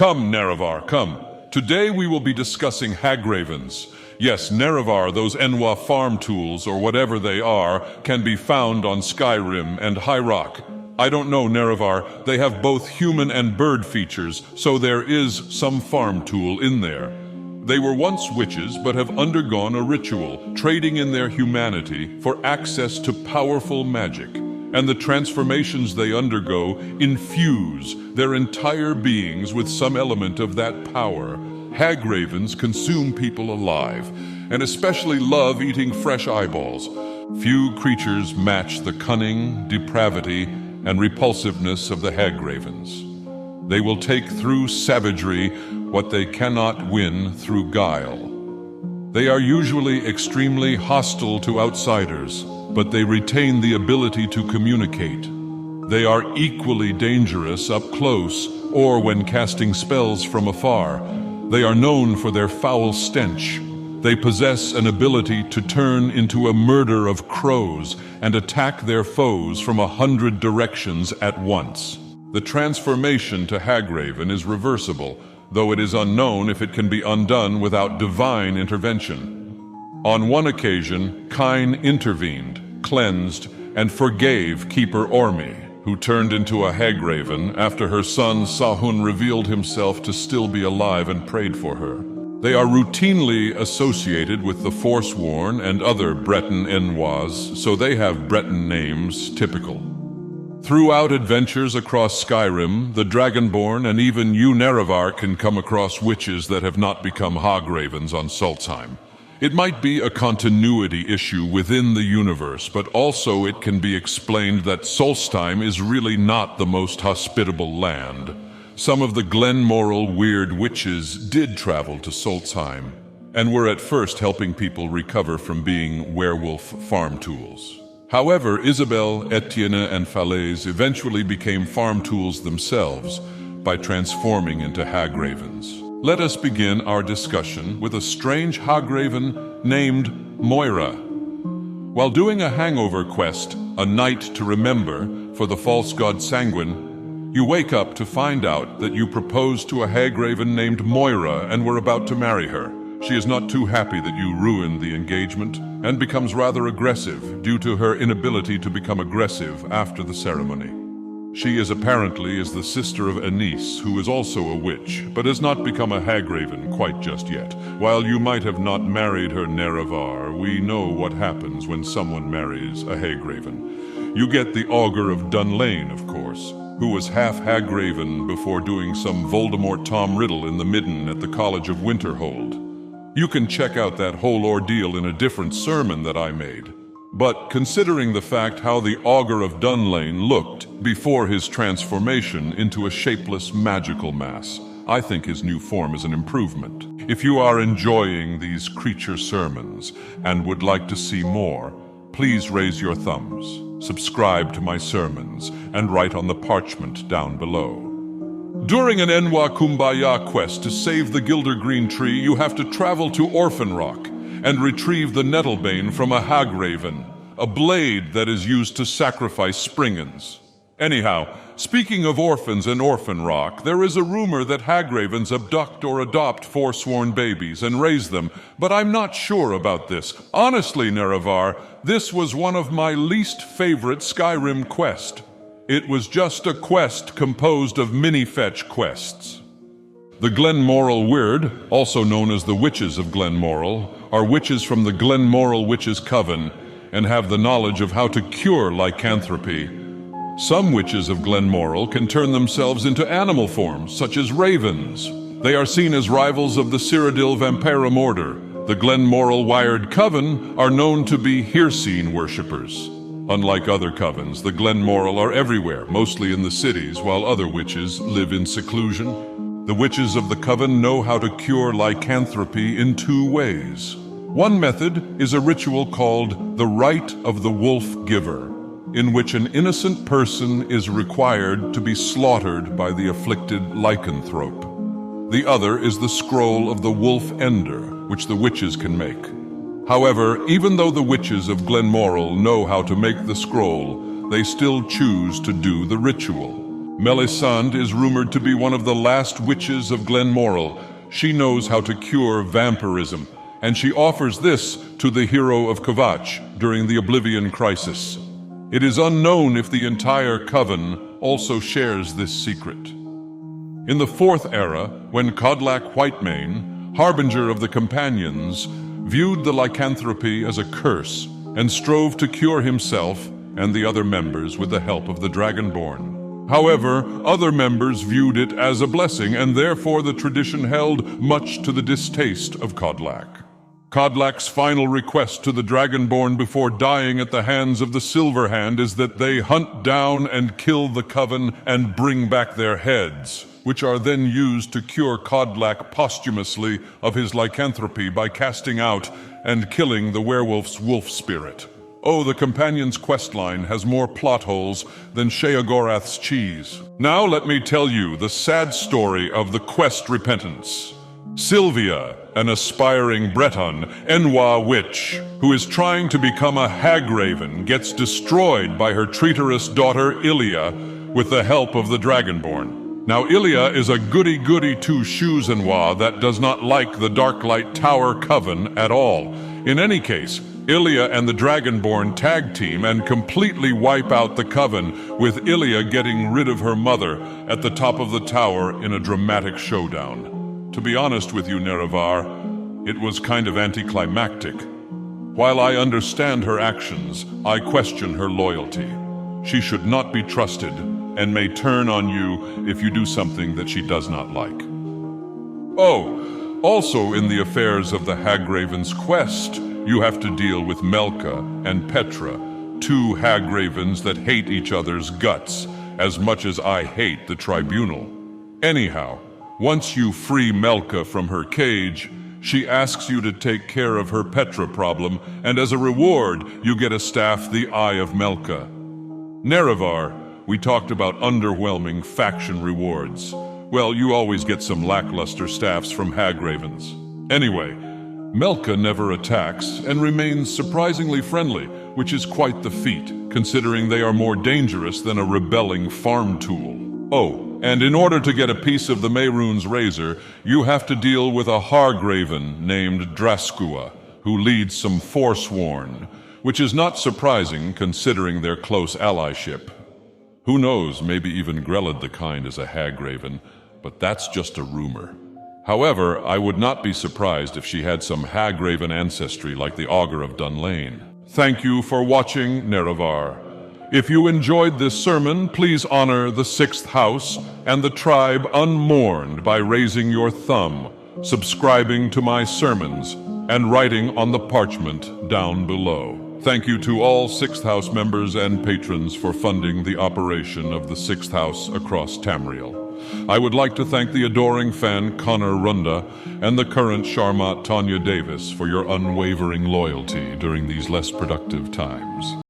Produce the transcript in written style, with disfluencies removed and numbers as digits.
Come, Nerevar, come. Today we will be discussing Hag Ravens. Yes, Nerevar, those Enwa farm tools, or whatever they are, can be found on Skyrim and High Rock. I don't know, Nerevar. They have both human and bird features, so there is some farm tool in there. They were once witches, but have undergone a ritual, trading in their humanity for access to powerful magic. And the transformations they undergo infuse their entire beings with some element of that power. Hag Ravens consume people alive, and especially love eating fresh eyeballs. Few creatures match the cunning, depravity, and repulsiveness of the Hag Ravens. They will take through savagery what they cannot win through guile. They are usually extremely hostile to outsiders, but they retain the ability to communicate. They are equally dangerous up close or when casting spells from afar. They are known for their foul stench. They possess an ability to turn into a murder of crows and attack their foes from 100 directions at once. The transformation to Hag Raven is reversible, though it is unknown if it can be undone without divine intervention. On one occasion, Kine intervened, cleansed, and forgave Keeper Ormi, who turned into a Hag Raven after her son Sahun revealed himself to still be alive and prayed for her. They are routinely associated with the Forsworn and other Breton Enwas, so they have Breton names typical. Throughout adventures across Skyrim, the Dragonborn and even you Nerevar can come across witches that have not become Hag Ravens on Solstheim. It might be a continuity issue within the universe, but also it can be explained that Solstheim is really not the most hospitable land. Some of the Glenmoril Wyrd witches did travel to Solstheim, and were at first helping people recover from being werewolf farm tools. However, Isabel, Etienne, and Falaise eventually became farm tools themselves by transforming into Hag Ravens. Let us begin our discussion with a strange Hag Raven named Moira. While doing a hangover quest, A Night to Remember, for the false god Sanguine, you wake up to find out that you proposed to a Hag Raven named Moira and were about to marry her. She is not too happy that you ruined the engagement and becomes rather aggressive due to her inability to become aggressive after the ceremony. She is apparently the sister of Anise, who is also a witch, but has not become a Hag Raven quite just yet. While you might have not married her Nerevar, we know what happens when someone marries a Hag Raven. You get the Augur of Dunlain, of course, who was half Hag Raven before doing some Voldemort Tom Riddle in the Midden at the College of Winterhold. You can check out that whole ordeal in a different sermon that I made. But considering the fact how the Augur of Dunlain looked before his transformation into a shapeless magical mass, I think his new form is an improvement. If you are enjoying these creature sermons and would like to see more, please raise your thumbs, subscribe to my sermons, and write on the parchment down below. During an Enwa Kumbaya quest to save the Gildergreen tree, you have to travel to Orphan Rock and retrieve the Nettlebane from a Hag Raven, a blade that is used to sacrifice Springans. Anyhow, speaking of orphans and Orphan Rock, there is a rumor that Hag Ravens abduct or adopt Forsworn babies and raise them, but I'm not sure about this. Honestly, Nerevar, this was one of my least favorite Skyrim quests. It was just a quest composed of mini-fetch quests. The Glenmoril Wyrd, also known as the Witches of Glenmoril, are witches from the Glenmoril Witches' Coven and have the knowledge of how to cure lycanthropy. Some witches of Glenmoril can turn themselves into animal forms, such as ravens. They are seen as rivals of the Cyrodiil Vampirum Order. The Glenmoril Wyrd Coven are known to be Hircine worshippers. Unlike other covens, the Glenmoril are everywhere, mostly in the cities, while other witches live in seclusion. The witches of the Coven know how to cure lycanthropy in two ways. One method is a ritual called the Rite of the Wolf Giver, in which an innocent person is required to be slaughtered by the afflicted lycanthrope. The other is the Scroll of the Wolf Ender, which the witches can make. However, even though the witches of Glenmoril know how to make the scroll, they still choose to do the ritual. Melisande is rumored to be one of the last witches of Glenmoril. She knows how to cure vampirism, and she offers this to the hero of Kvatch during the Oblivion Crisis. It is unknown if the entire Coven also shares this secret. In the Fourth Era, when Kodlak Whitemane, harbinger of the Companions, viewed the lycanthropy as a curse and strove to cure himself and the other members with the help of the Dragonborn. However, other members viewed it as a blessing, and therefore the tradition held much to the distaste of Kodlak. Kodlak's final request to the Dragonborn before dying at the hands of the Silverhand is that they hunt down and kill the Coven and bring back their heads, which are then used to cure Kodlak posthumously of his lycanthropy by casting out and killing the werewolf's wolf spirit. Oh, the Companions Questline has more plot holes than Sheogorath's cheese. Now let me tell you the sad story of the Quest Repentance. Sylvia, an aspiring Breton Enwa witch who is trying to become a Hag Raven, gets destroyed by her traitorous daughter Ilia with the help of the Dragonborn. Now Ilia is a goody-goody two-shoes Enwa that does not like the Darklight Tower Coven at all. In any case, Ilia and the Dragonborn tag team and completely wipe out the Coven, with Ilia getting rid of her mother at the top of the tower in a dramatic showdown. To be honest with you, Nerevar, it was kind of anticlimactic. While I understand her actions, I question her loyalty. She should not be trusted and may turn on you if you do something that she does not like. Oh, also in the affairs of the Hag Ravens quest, you have to deal with Melka and Petra, two Hag Ravens that hate each other's guts as much as I hate the Tribunal. Anyhow, once you free Melka from her cage, she asks you to take care of her Petra problem, and as a reward, you get a staff the Eye of Melka. Nerevar, we talked about underwhelming faction rewards. Well, you always get some lackluster staffs from Hag Ravens. Anyway, Melka never attacks and remains surprisingly friendly, which is quite the feat, considering they are more dangerous than a rebelling farm tool. Oh, and in order to get a piece of the Mehrunes razor, you have to deal with a Hag Raven named Drascua, who leads some Forsworn, which is not surprising considering their close allyship. Who knows, maybe even Grelod the Kind is a Hag Raven, but that's just a rumor. However, I would not be surprised if she had some Hag Raven ancestry like the Augur of Dunlain. Thank you for watching, Nerevar. If you enjoyed this sermon, please honor the Sixth House and the tribe unmourned by raising your thumb, subscribing to my sermons, and writing on the parchment down below. Thank you to all Sixth House members and patrons for funding the operation of the Sixth House across Tamriel. I would like to thank the adoring fan Connor Runda and the current Sharmat Tanya Davis for your unwavering loyalty during these less productive times.